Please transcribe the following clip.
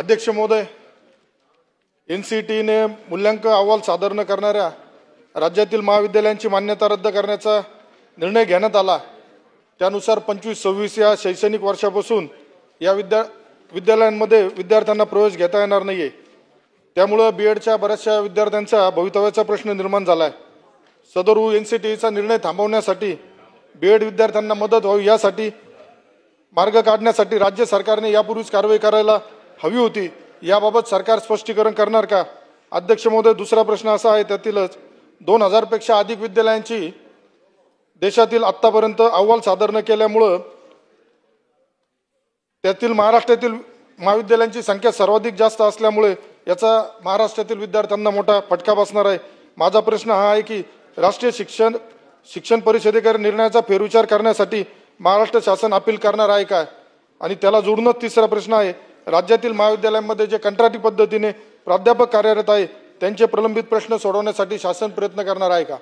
अध्यक्ष महोदय, एनसीईटीने मूल्यांकन अहवाल सादर न करणाऱ्या राज्यातील महाविद्यालयांची मान्यता रद्द करण्याचा निर्णय घेण्यात आला। त्यानुसार 25-26 या शैक्षणिक वर्षापासून या विद्यालयांमध्ये विद्यार्थ्यांना प्रवेश घेता येणार नाहीये। त्यामुळे बीएडच्या बऱ्याचशा विद्यार्थ्यांचा भवितव्याचा प्रश्न निर्माण झाला आहे। सदरू एनसीईटीचा निर्णय थांबवण्यासाठी बीएड विद्यार्थ्यांना मदत व्हावी यासाठी मार्ग काढण्यासाठी राज्य सरकारने यापूर्वीच कारवाई करायला हवी होती। याबाबत सरकार स्पष्टीकरण करणार का? अध्यक्ष महोदय, दुसरा प्रश्न असा आहे, त्यातीलच 2000 पेक्षा अधिक विद्यालयांची देशातील आतापर्यंत अहवाल सादर न केल्यामुळे त्यातील महाराष्ट्रातील महाविद्यालयांची संख्या सर्वाधिक जास्त असल्यामुळे याचा महाराष्ट्रातील विद्यार्थ्यांना मोठा फटका बसणार आहे। माझा प्रश्न हा आहे की राष्ट्रीय शिक्षण परिषदेकडे निर्णयाचा फेरविचार करण्यासाठी महाराष्ट्र शासन अपील करणार आहे का? आणि त्याला जोडूनच तिसरा प्रश्न आहे, राज्यातील महाविद्यालयांमध्ये जे कंत्राटी पद्धतीने प्राध्यापक कार्यरत आहे त्यांचे प्रलंबित प्रश्न सोडवण्यासाठी शासन प्रयत्न करणार आहे का?